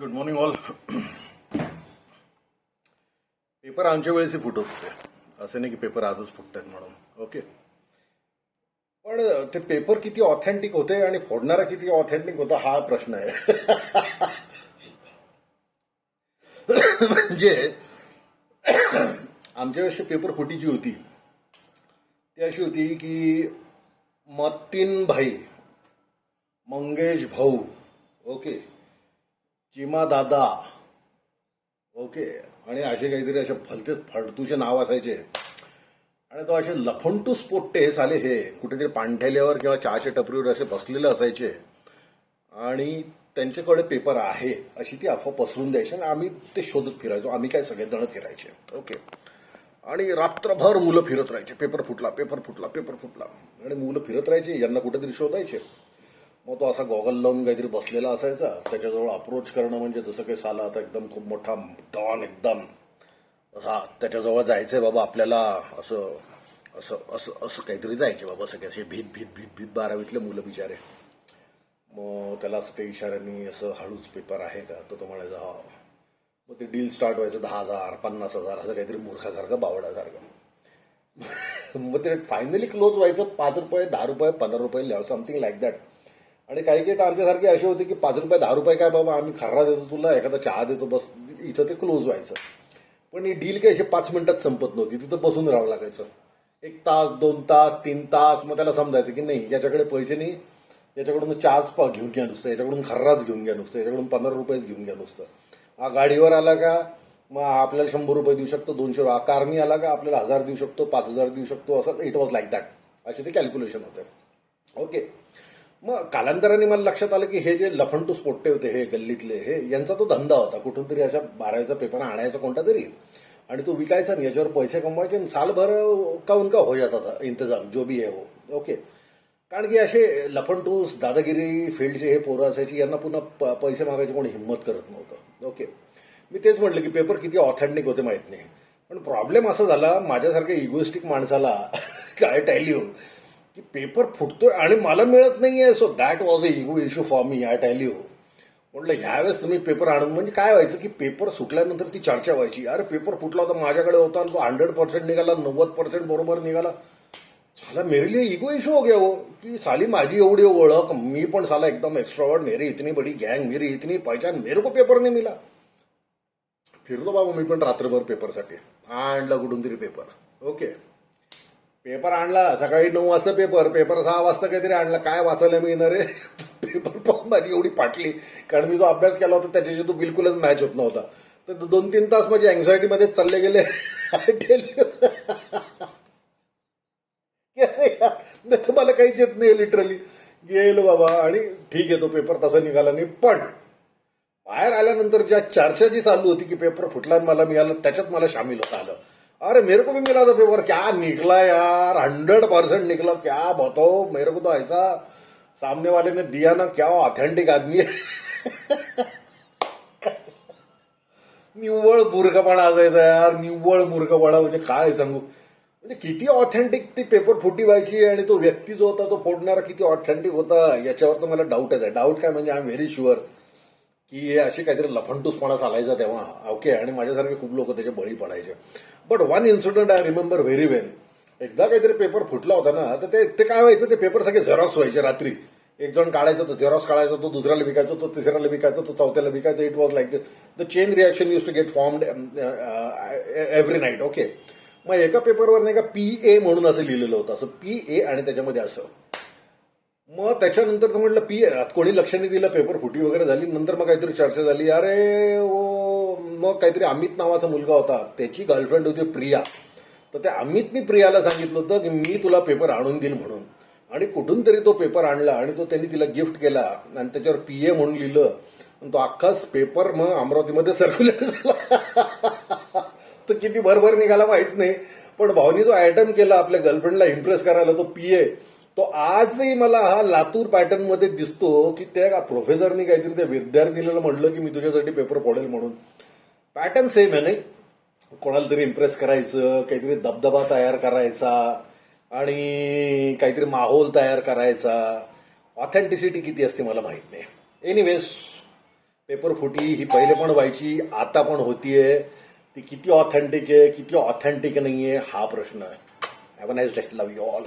Good morning all. Paper आमच्या वेळेस फुटत होते, असं नाही की पेपर आजच फुटत आहेत म्हणून. ओके, पण ते पेपर किती ऑथेंटिक होते आणि फोडणारा किती ऑथेंटिक होता हा प्रश्न आहे. म्हणजे आमच्या वेळेस पेपर फुटीची होती ती अशी होती की मतीन भाई, मंगेश भाऊ, ओके, चिमा दादा, ओके, आणि असे काहीतरी असे भलते फडतूचे नाव असायचे. आणि तो असे लफंटूस पोट्टे साले हे कुठेतरी पाणठ्याल्यावर किंवा चहाच्या टपरीवर असे बसलेले असायचे आणि त्यांच्याकडे पेपर आहे अशी ती अफवा पसरून द्यायची आणि आम्ही ते शोधत फिरायचो. आम्ही काय सगळेजण फिरायचे, ओके, आणि रात्रभर मुलं फिरत राहायचे, पेपर फुटला, पेपर फुटला, पेपर फुटला, आणि मुलं फिरत राहायचे, यांना कुठेतरी शोधायचे. मग तो असा गॉगल लावून काहीतरी बसलेला असायचा, त्याच्याजवळ अप्रोच करणं म्हणजे जसं काही साला आता एकदम खूप मोठा डॉन एकदम असा त्याच्याजवळ जायचंय बाबा आपल्याला, असं असं असं असं काहीतरी जायचे बाबा सगळे असे भीत भीत भीत भीत 12वीतले मुलं बिचारे. मग त्याला असं काही इशाऱ्यांनी असं हळूच पेपर आहे का, तर तो म्हणायचा हा. मग ते डील स्टार्ट व्हायचं 10,000 50,000 असं काहीतरी मूर्खासारखं बावडासारखं. मग ते फायनली क्लोज व्हायचं 5 रुपये 10 रुपये 15 रुपये समथिंग लाईक दॅट. आणि काही काही तर आमच्यासारखे असे होते की 5 रुपये 10 रुपये काय बाबा आम्ही खर्रा देतो तुला, एखादा चहा देतो, बस इथं ते क्लोज व्हायचं. पण ही डील काही अशी 5 मिनिटात संपत नव्हती, तिथं बसून राहावं लागायचं 1 तास 2 तास 3 तास. मग त्याला समजायचं की नाही याच्याकडे पैसे नाही, याच्याकडून चहाच घेऊन घ्या नुसतं, याच्याकडून खर्राच घेऊन घ्या नुसतं, याच्याकडून 15 रुपयेच घेऊन घ्या नुसतं. हा गाडीवर आला का मग आपल्याला 100 रुपये देऊ शकतो, 200. कारनी आला का आपल्याला 1000 देऊ शकतो, 5000 देऊ शकतो, असं इट वॉज लाईक दॅट. असे ते कॅल्क्युलेशन होते, ओके. मग कालांतराने मला लक्षात आलं की हे जे लफंटूस पोट्टे होते हे गल्लीतले, हे यांचा तो धंदा होता. कुठून तरी अशा 12वीचा पेपर आणायचा कोणता तरी आणि तो विकायचा आणि याच्यावर पैसे कमवायचे. सालभर का उनका हो जाता था इंतजाम जो भी है वो, ओके. कारण की असे लफंटूस दादागिरी फील्डचे हे पोरं असायची, यांना पुन्हा पैसे मागायचे कोणी हिंमत करत नव्हतं, ओके. मी तेच म्हटलं की पेपर किती ऑथेंटिक होते माहित नाही. पण प्रॉब्लेम असा झाला माझ्यासारख्या इगोइस्टिक माणसाला काय टेल यू की पेपर फुटतोय आणि मला मिळत नाहीये. So that was a ego issue for me, I tell you. म्हटलं ह्यावेळेस तुम्ही पेपर आणून, म्हणजे काय व्हायचं की पेपर सुटल्यानंतर ती चर्चा व्हायची, अरे पेपर फुटला होता माझ्याकडे होता आणि तो 100% निघाला, 90% बरोबर निघाला. साला मेरे लिए इगो इश्यू हो गया वो की साली माझी एवढी ओळख, मी पण साला एकदम एक्स्ट्रावर्ड, मेरी इतनी बडी गँग, मेरी इतनी पहचान, मेरे को पेपर नाही मिला. फिरलो बाबा मी पण रात्रभर पेपरसाठी. आणला कुठून तरी पेपर, ओके. पेपर आणला सकाळी 9 वाजता, पेपर 6 वाजता काहीतरी आणला. काय वाचायला मिळणार आहे. पेपर पाहून माझी एवढी फाटली, कारण मी जो अभ्यास केला होता त्याच्याशी तो बिलकुलच मॅच होत नव्हता. तर 2-3 तास माझी अँझायटी मध्येच चालले गेले. मला काहीच येत नाही लिटरली. गेलो बाबा आणि ठीक आहे तो पेपर तसा निघाला नाही. पण बाहेर आल्यानंतर ज्या चर्चा जी चालू होती की पेपर फुटला मला मिळालं, त्याच्यात मला सामील होता आलं. अरे मेरे को भी मिला था पेपर, क्या निकला यार, 100% निकला, क्या बताओ, मेरे को तो ऐसा सामने वाले ने दिया ना, क्या ऑथेंटिक आदमी है. निव्वळ मूर्खपणा असायचा यार, निव्वळ मूर्खपणा. म्हणजे काय सांगू, म्हणजे किती ऑथेंटिक ती पेपर फुटी व्हायची आणि तो व्यक्ती जो होता तो फोडणारा किती ऑथेंटिक होता याच्यावर तर मला डाऊटच आहे. डाऊट काय म्हणजे आय एम व्हेरी शुअर की हे असे काहीतरी लफंटूसपणा चालायचा तेव्हा, ओके. आणि माझ्यासारखे खूप लोक त्याचे बळी पडायचे. But one incident I remember very well. एकदा काहीतरी पेपर फुटला होता ना, तर ते काय व्हायचं, ते पेपर सगळे झेरॉक्स व्हायचे रात्री. एक जण काढायचा तो झेरॉक्स काढायचा, तो दुसऱ्याला विकायचा, तो तिसऱ्याला विकायचा, तो चौथ्याला विकायचा. It was like the chain reaction use to get formed every night, okay. मग एका पेपरवर नाही का PA म्हणून असं लिहिलेलं होतं, असं PA आणि त्याच्यामध्ये असं. मग त्याच्यानंतर तर म्हटलं कोणी लक्ष नाही दिलं, पेपर फुटी वगैरे झाली. नंतर मग काहीतरी चर्चा झाली, अरे मग काहीतरी अमित नावाचा मुलगा होता, त्याची गर्लफ्रेंड होती प्रिया. तर त्या अमितनी प्रियाला सांगितलं होतं की मी तुला पेपर आणून देईल म्हणून, आणि कुठून तरी तो पेपर आणला आणि तो त्यांनी तिला गिफ्ट केला आणि त्याच्यावर PA म्हणून लिहिलं. आणि तो अख्खाच पेपर मग अमरावतीमध्ये सर्क्युलेट झाला. तो किती भरभर निघाला माहित नाही, पण भाऊनी जो आयटम केला आपल्या गर्लफ्रेंडला इम्प्रेस करायला, तो PA, तो आजही मला हा लातूर पॅटर्न मध्ये दिसतो की त्या प्रोफेसरनी काहीतरी त्या विद्यार्थिनीला म्हणलं की मी तुझ्यासाठी पेपर फोडेल म्हणून. पॅटर्न सेम आहे नाही, कोणाला तरी इम्प्रेस करायचं, काहीतरी दबदबा तयार करायचा आणि काहीतरी माहोल तयार करायचा. ऑथेंटिसिटी किती असते मला माहित नाही. एनिवेज पेपर फुटी ही पहिले पण व्हायची, आता पण होतीये. ती किती ऑथेंटिक आहे, किती ऑथेंटिक नाहीये हा प्रश्न आहे. Have a nice day. Love you all.